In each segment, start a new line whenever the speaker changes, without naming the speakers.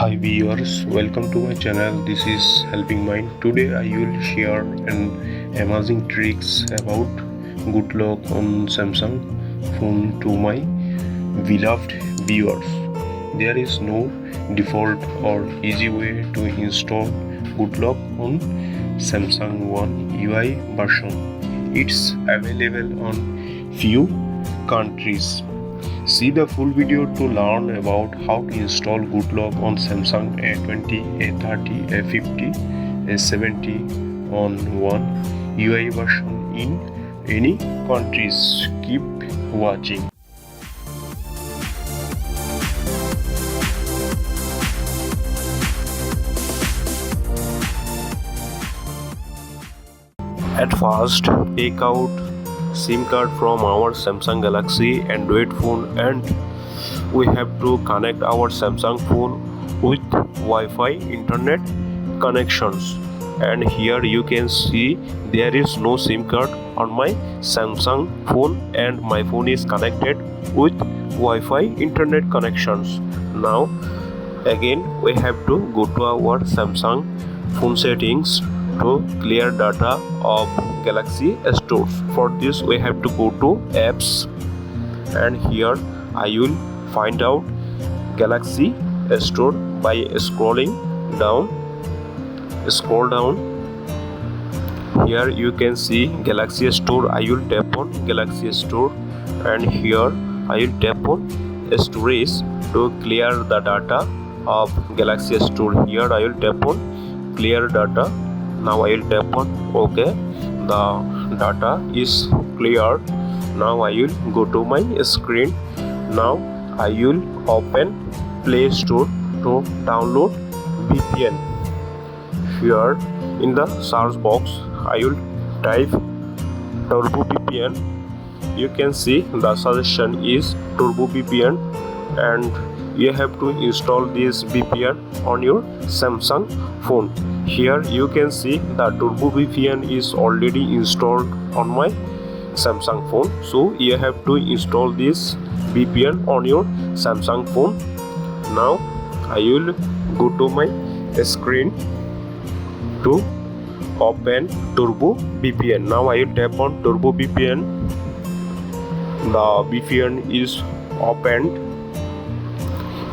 Hi viewers, welcome to my channel. This is Helping Mind. Today I will share an amazing tricks about good lock on Samsung phone to my beloved viewers. There is no default or easy way to install good lock on Samsung One UI version. It's available on few countries. See the full video to learn about how to install good lock on Samsung A20, A30, A50, A70 on One UI version in any countries. Keep watching. At first, take out SIM card from our Samsung Galaxy Android phone and we have to connect our Samsung phone with Wi-Fi internet connections. And here you can see there is no SIM card on my Samsung phone and my phone is connected with Wi-Fi internet connections. Now again we have to go to our Samsung phone settings to clear data of Galaxy stores. For this we have to go to apps and here I will find out Galaxy store by scrolling down. Scroll down. Here you can see Galaxy store. I will tap on Galaxy store and here I will tap on storage to clear the data of Galaxy store. Here I will tap on clear data. Now I will tap on OK. The data is cleared. Now I will go to my screen. Now I will open Play Store to download VPN. Here in the search box I will type Turbo VPN. You can see the suggestion is Turbo VPN and you have to install this VPN on your Samsung phone. Here you can see the Turbo VPN is already installed on my Samsung phone. So you have to install this VPN on your Samsung phone. Now I will go to my screen to open Turbo VPN. Now I will tap on Turbo VPN. The VPN is opened.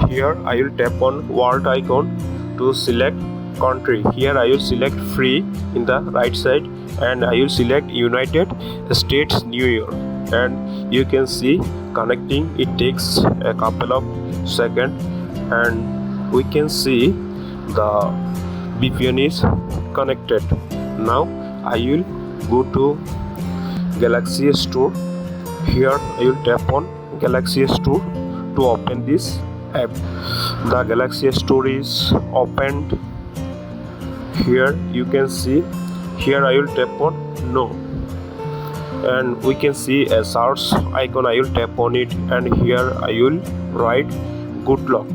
Here I will tap on world icon to select country. Here I will select free in the right side and I will select United States New York and you can see connecting. It takes a couple of seconds and we can see the VPN is connected. Now I will go to Galaxy Store. Here I will tap on Galaxy Store to open this app. The Galaxy Store is opened. Here you can see. Here I will tap on no and we can see a search icon. I will tap on it and here I will write good lock.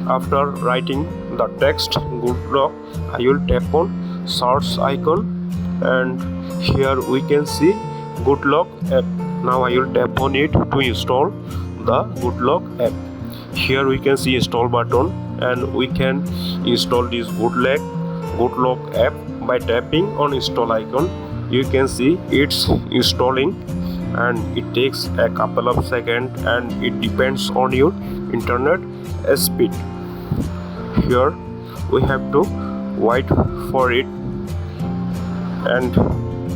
After writing the text good lock I will tap on search icon and here we can see good lock app. Now I will tap on it to install the good lock app. Here we can see install button and we can install this good lock app by tapping on install icon. You can see it's installing and it takes a couple of seconds and it depends on your internet speed. Here we have to wait for it and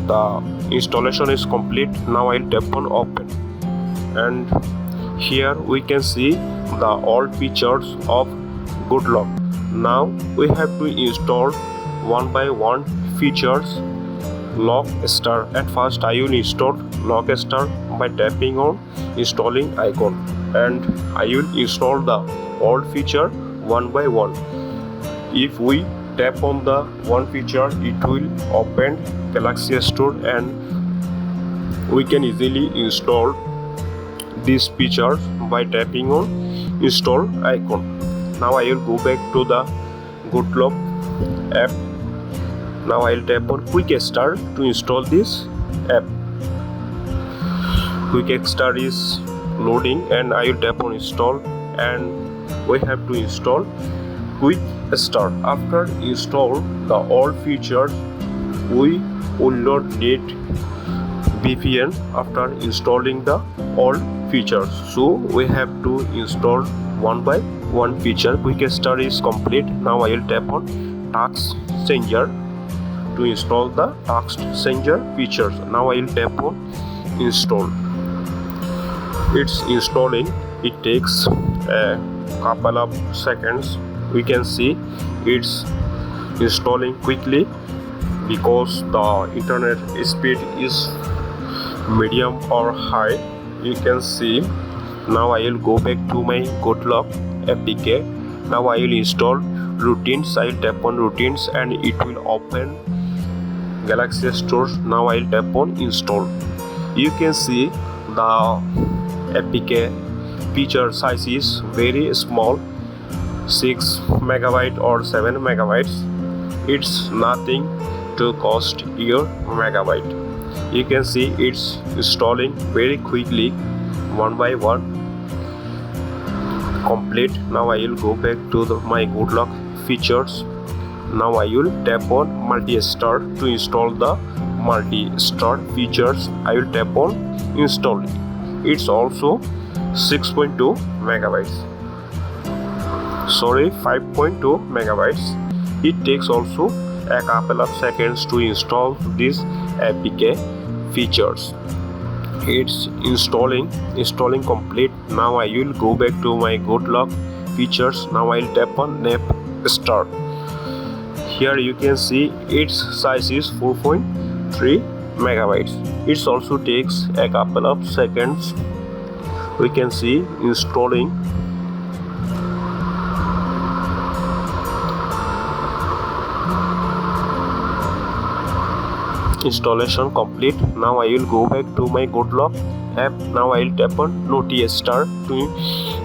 the installation is complete. Now I'll tap on open and here we can see the all features of good lock. Now we have to install one by one features. Lock Star. At first I will install Lock Star by tapping on installing icon and I will install the all feature one by one. If we tap on the one feature it will open Galaxy Store and we can easily install these features by tapping on install icon. Now I will go back to the good lock app. Now I will tap on Quick Start to install this app. Quick Start is loading and I will tap on install and we have to install quick start. After install the all features, we will not need VPN after installing the all features. So we have to install one by one feature. Quick start is complete. Now I will tap on Task Changer to install the Task Changer features. Now I will tap on install. It's installing. It takes a couple of seconds. We can see it's installing quickly because the internet speed is medium or high. You can see. Now I will go back to my GoodLock APK. Now I will install routines. I will tap on routines and it will open Galaxy Store. Now I will tap on install. You can see the APK feature size is very small, 6 megabyte or 7 megabytes. It's nothing to cost your megabyte. You can see it's installing very quickly, one by one complete. Now I will go back to my GoodLock features. Now I will tap on multi-star to install the multi-star features. I will tap on install. It's also 6.2 megabytes. Sorry, 5.2 megabytes. It takes also a couple of seconds to install this APK features. It's installing complete. Now I will go back to my GoodLock features. Now I'll tap on Nap Start. Here you can see its size is 4.3 megabytes. It also takes a couple of seconds. We can see installing. Installation complete. Now I will go back to my GoodLock app. Now I will tap on Noti-Star to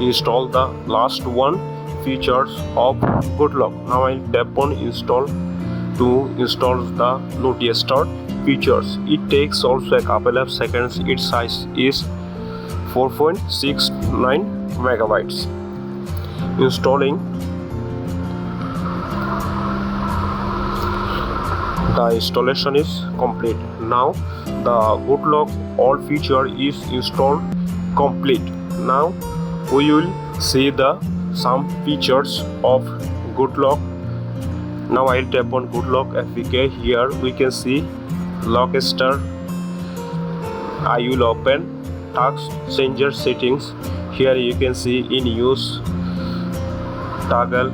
install the last one features of GoodLock. Now I will tap on install to install the Noti-Star features. It takes also a couple of seconds. Its size is 4.69 megabytes. Installing. The installation is complete. Now the GoodLock all feature is installed complete. Now we will see the some features of GoodLock. Now I will tap on GoodLock APK. Here we can see Lock Star. I will open Task Changer settings. Here you can see in use toggle.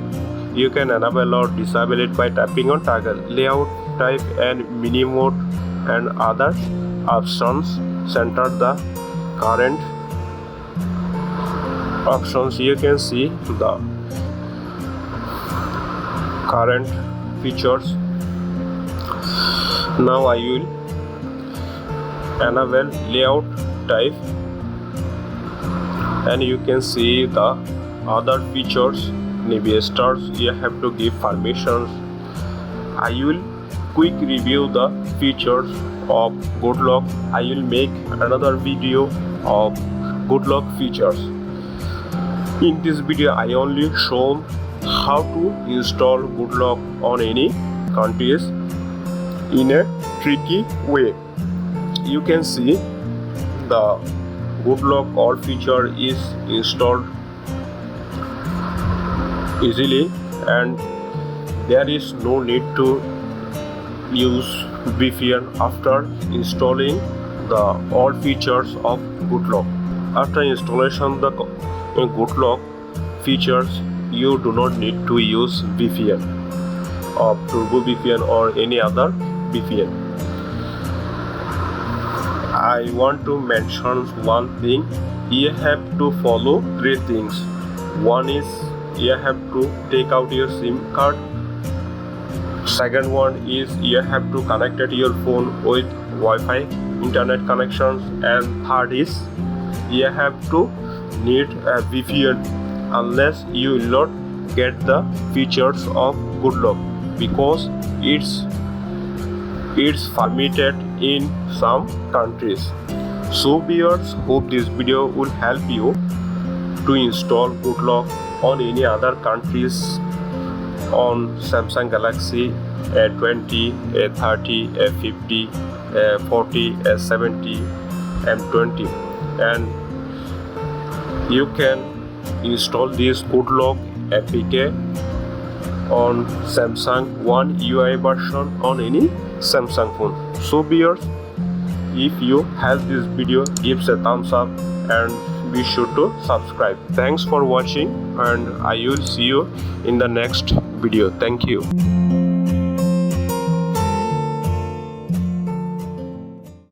You can enable or disable it by tapping on toggle. Layout type and mini mode and other options. Center the current options. You can see the current features. Now I will enable layout type and you can see the other features. Navigators, you have to give permissions. I will quick review the features of GoodLock. I will make another video of GoodLock features. In this video I only shown how to install GoodLock on any countries in a tricky way. You can see the GoodLock all feature is installed easily and there is no need to use VPN after installing the all features of GoodLock. After installation the GoodLock features, you do not need to use VPN or Turbo VPN or any other VPN. I want to mention one thing. You have to follow three things. One is you have to take out your SIM card. Second one is you have to connect your phone with Wi-Fi internet connections, and third is you have to need a VPN unless you will not get the features of GoodLock because it's permitted in some countries. So viewers, hope this video will help you to install GoodLock on any other countries on Samsung Galaxy A20, A30, A50, A40, A70, M20, and you can install this Goodlock APK on Samsung One UI version on any Samsung phone. So viewers, if you have this video, give a thumbs up and be sure to subscribe. Thanks for watching, and I will see you in the next video. Thank you.